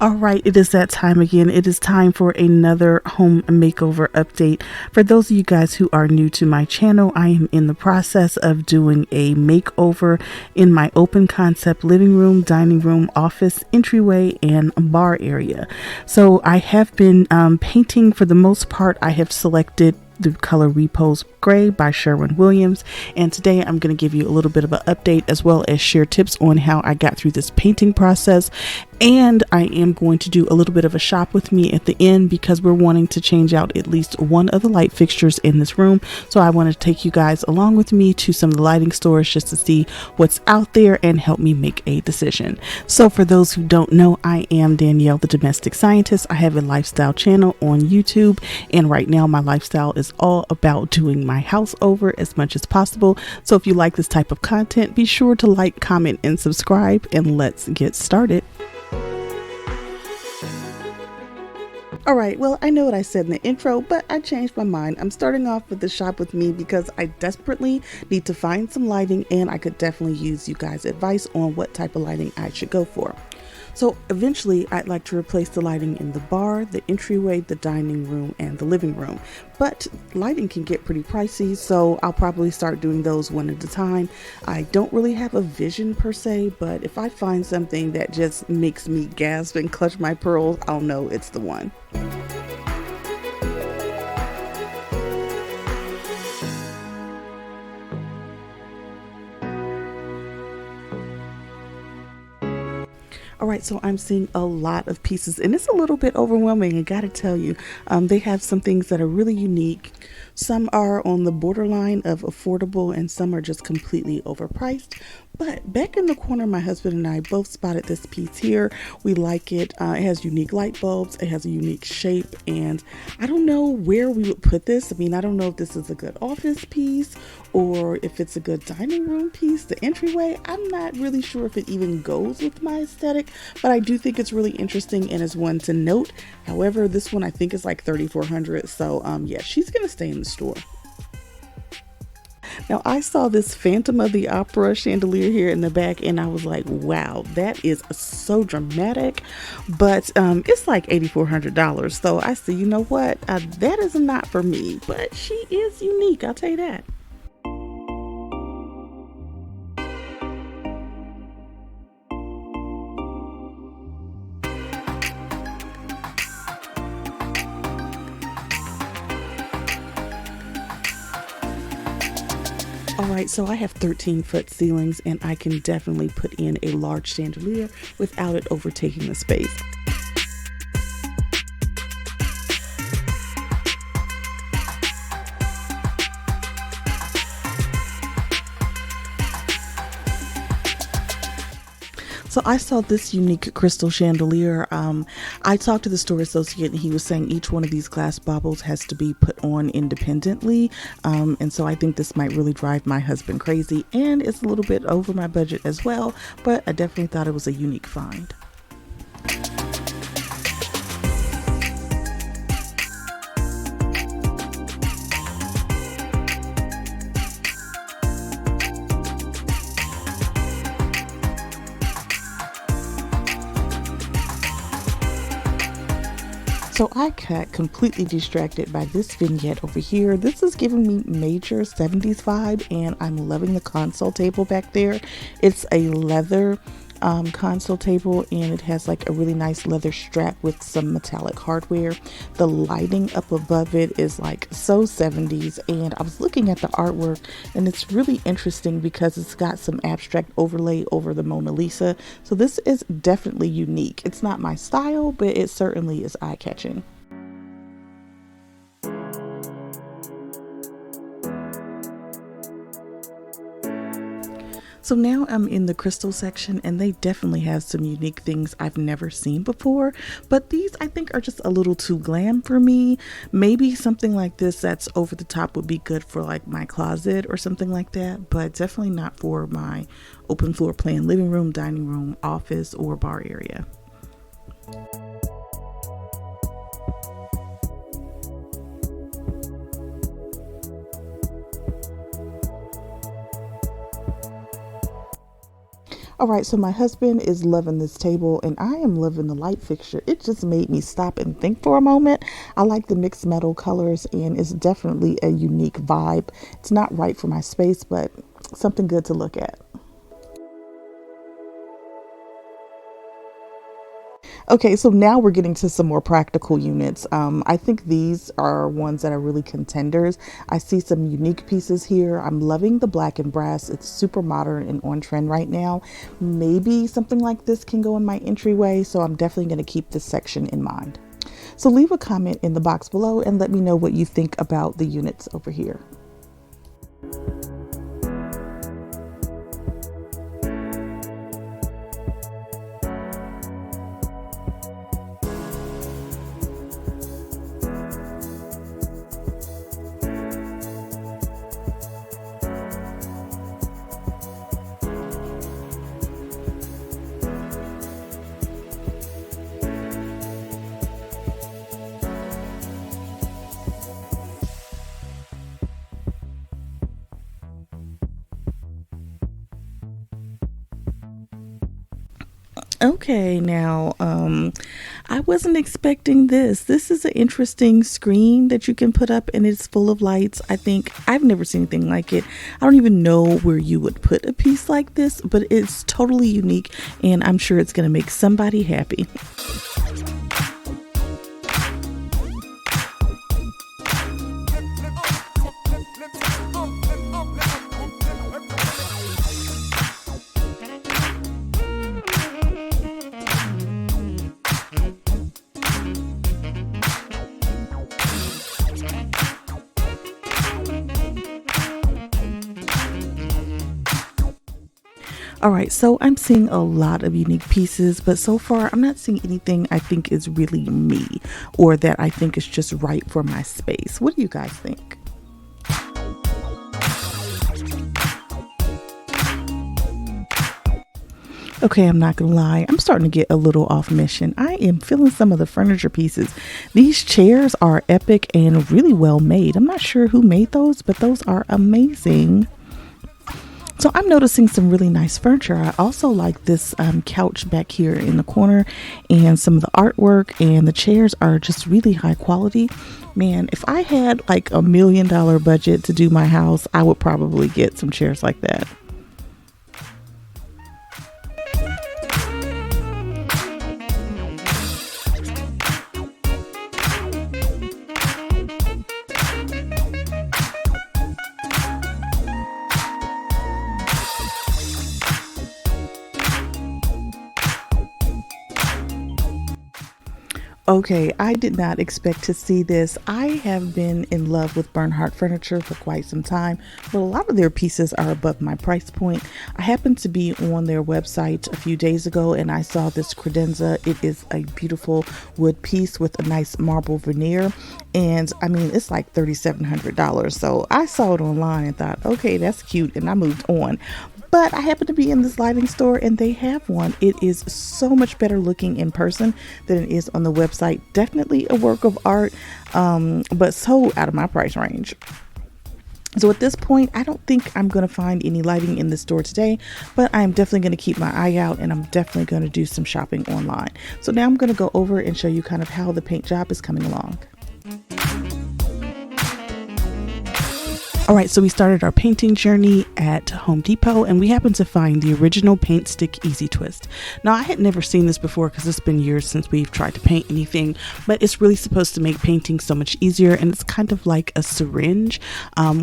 All right, it is that time again. It is time for another home makeover update. For those of you guys who are new to my channel, I am in the process of doing a makeover in my open concept living room, dining room, office, entryway, and bar area. So I have been painting. For the most part, I have selected the color Repose Gray by Sherwin-Williams, and today I'm going to give you a little bit of an update as well as share tips on how I got through this painting process. And I am going to do a little bit of a shop with me at the end because we're wanting to change out at least one of the light fixtures in this room. So I want to take you guys along with me to some of the lighting stores just to see what's out there and help me make a decision. So for those who don't know, I am Danielle the Domestic Scientist. I have a lifestyle channel on YouTube, and right now my lifestyle is all about doing my house over as much as possible. So if you like this type of content, be sure to like, comment, and subscribe, and let's get started. Alright, well, I know what I said in the intro, but I changed my mind. I'm starting off with the shop with me because I desperately need to find some lighting, and I could definitely use you guys' advice on what type of lighting I should go for. So eventually I'd like to replace the lighting in the bar, the entryway, the dining room, and the living room. But lighting can get pretty pricey, so I'll probably start doing those one at a time. I don't really have a vision per se, but if I find something that just makes me gasp and clutch my pearls, I'll know it's the one. All right, so I'm seeing a lot of pieces, and it's a little bit overwhelming. I gotta tell you, they have some things that are really unique. Some are on the borderline of affordable, and some are just completely overpriced. But back in the corner, my husband and I both spotted this piece here. We like it. It has unique light bulbs. It has a unique shape, and I don't know where we would put this. I mean, I don't know if this is a good office piece or if it's a good dining room piece. The entryway, I'm not really sure if it even goes with my aesthetic, but I do think it's really interesting and is one to note. However, this one I think is like $3,400. So yeah, she's gonna stay in the store. Now, I saw this Phantom of the Opera chandelier here in the back, and I was like, wow, that is so dramatic, but it's like $8,400. So I said, you know what, that is not for me, but she is unique, I'll tell you that. All right, so I have 13-foot ceilings, and I can definitely put in a large chandelier without it overtaking the space. So I saw this unique crystal chandelier. I talked to the store associate, and he was saying each one of these glass baubles has to be put on independently. And so I think this might really drive my husband crazy, and it's a little bit over my budget as well, but I definitely thought it was a unique find. So I got completely distracted by this vignette over here. This is giving me major 70s vibe, and I'm loving the console table back there. It's a leather console table, and it has like a really nice leather strap with some metallic hardware. The lighting up above it is like so 70s, and I was looking at the artwork, and it's really interesting because it's got some abstract overlay over the Mona Lisa. So this is definitely unique. It's not my style, but it certainly is eye-catching. So now I'm in the crystal section, and they definitely have some unique things I've never seen before, but these I think are just a little too glam for me. Maybe something like this that's over the top would be good for like my closet or something like that, but definitely not for my open floor plan living room, dining room, office, or bar area. All right, so my husband is loving this table and I am loving the light fixture. It just made me stop and think for a moment. I like the mixed metal colors and it's definitely a unique vibe. It's not right for my space, but something good to look at. Okay, so now we're getting to some more practical units. I think these are ones that are really contenders. I see some unique pieces here. I'm loving the black and brass. It's super modern and on trend right now. Maybe something like this can go in my entryway, so I'm definitely going to keep this section in mind. So leave a comment in the box below and let me know what you think about the units over here. Okay, now I wasn't expecting this. This is an interesting screen that you can put up and it's full of lights. I think I've never seen anything like it. I don't even know where you would put a piece like this, but it's totally unique and I'm sure it's going to make somebody happy. All right, so I'm seeing a lot of unique pieces, but so far I'm not seeing anything I think is really me or that I think is just right for my space. What do you guys think? Okay, I'm not gonna lie, I'm starting to get a little off mission. I am feeling some of the furniture pieces. These chairs are epic and really well made. I'm not sure who made those, but those are amazing. So I'm noticing some really nice furniture. I also like this couch back here in the corner and some of the artwork, and the chairs are just really high quality. Man, if I had like $1 million budget to do my house, I would probably get some chairs like that. Okay, I did not expect to see this. I have been in love with Bernhardt Furniture for quite some time, but a lot of their pieces are above my price point. I happened to be on their website a few days ago and I saw this credenza. It is a beautiful wood piece with a nice marble veneer. And I mean, it's like $3,700. So I saw it online and thought, okay, that's cute. And I moved on. But I happen to be in this lighting store and they have one. It is so much better looking in person than it is on the website. Definitely a work of art, but so out of my price range. So at this point, I don't think I'm going to find any lighting in the store today, but I'm definitely going to keep my eye out and I'm definitely going to do some shopping online. So now I'm going to go over and show you kind of how the paint job is coming along. All right, so we started our painting journey at Home Depot and we happened to find the original Paint Stick Easy Twist. Now, I had never seen this before because it's been years since we've tried to paint anything, but it's really supposed to make painting so much easier, and it's kind of like a syringe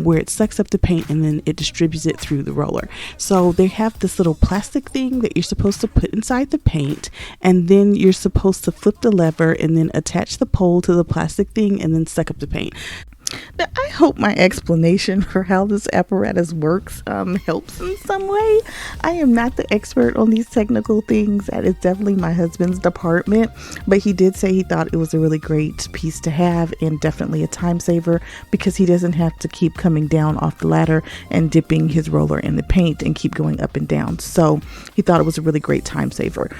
where it sucks up the paint and then it distributes it through the roller. So they have this little plastic thing that you're supposed to put inside the paint, and then you're supposed to flip the lever and then attach the pole to the plastic thing and then suck up the paint. Now, I hope my explanation for how this apparatus works helps in some way. I am not the expert on these technical things. That is definitely my husband's department, but he did say he thought it was a really great piece to have and definitely a time saver because he doesn't have to keep coming down off the ladder and dipping his roller in the paint and keep going up and down. So he thought it was a really great time saver.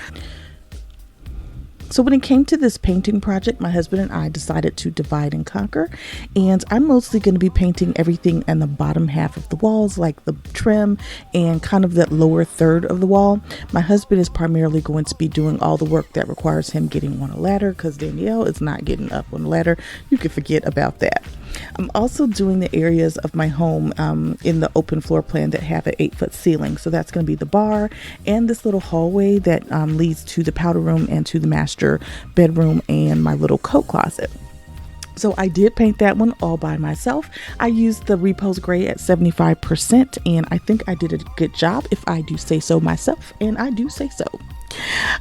So when it came to this painting project, my husband and I decided to divide and conquer, and I'm mostly going to be painting everything in the bottom half of the walls, like the trim and kind of that lower third of the wall. My husband is primarily going to be doing all the work that requires him getting on a ladder, because Danielle is not getting up on a ladder. You can forget about that. I'm also doing the areas of my home in the open floor plan that have an 8-foot ceiling. So that's going to be the bar and this little hallway that leads to the powder room and to the master bedroom and my little coat closet. So I did paint that one all by myself. I used the Repose Gray at 75%, and I think I did a good job, if I do say so myself, and I do say so.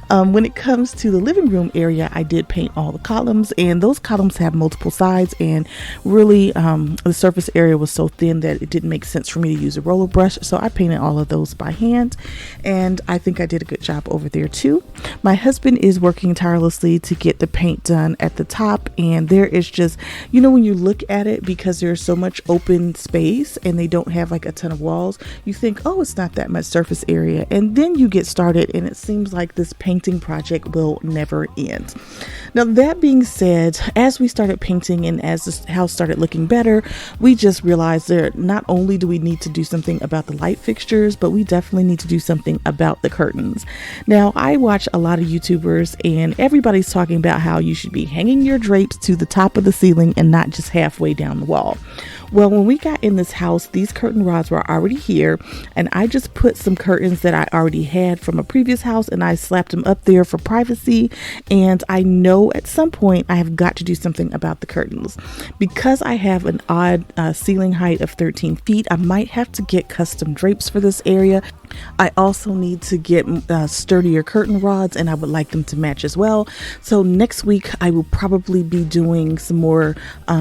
When it comes to the living room area, I did paint all the columns, and those columns have multiple sides, and really the surface area was so thin that it didn't make sense for me to use a roller brush, so I painted all of those by hand, and I think I did a good job over there too. My husband is working tirelessly to get the paint done at the top, and there is just, you know, when you look at it, because there's so much open space and they don't have like a ton of walls, you think, oh, it's not that much surface area, and then you get started and it seems like this painting project will never end. Now, that being said, as we started painting and as the house started looking better, we just realized that not only do we need to do something about the light fixtures, but we definitely need to do something about the curtains. Now, I watch a lot of YouTubers and everybody's talking about how you should be hanging your drapes to the top of the ceiling and not just halfway down the wall. Well, when we got in this house, these curtain rods were already here, and I just put some curtains that I already had from a previous house and I slapped them up there for privacy. And I know at some point I have got to do something about the curtains. Because I have an odd ceiling height of 13 feet, I might have to get custom drapes for this area. I also need to get sturdier curtain rods, and I would like them to match as well. So next week I will probably be doing some more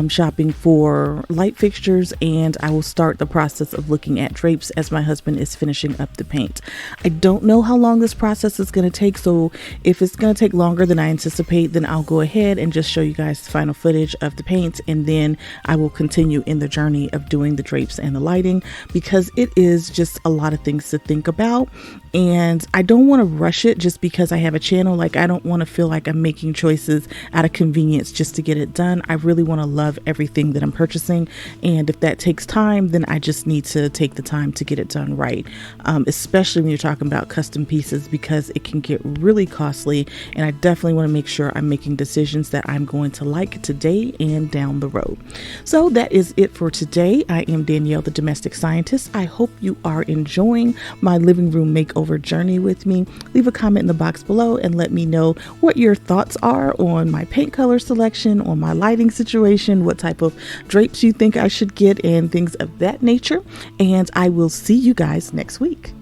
shopping for light fixtures, and I will start the process of looking at drapes as my husband is finishing up the paint. I don't know how long this process is going to take, so if it's going to take longer than I anticipate, then I'll go ahead and just show you guys the final footage of the paint, and then I will continue in the journey of doing the drapes and the lighting, because it is just a lot of things to think about, and I don't want to rush it just because I have a channel. Like, I don't want to feel like I'm making choices out of convenience just to get it done. I really want to love everything that I'm purchasing, and if that takes time, then I just need to take the time to get it done right, especially when you're talking about custom pieces, because it can get really costly, and I definitely want to make sure I'm making decisions that I'm going to like today and down the road. So that is it for today. I am Danielle, the Domestic Scientist. I hope you are enjoying my living room makeover journey with me. Leave a comment in the box below and let me know what your thoughts are on my paint color selection, on my lighting situation, what type of drapes you think I should get, and things of that nature. And I will see you guys next week.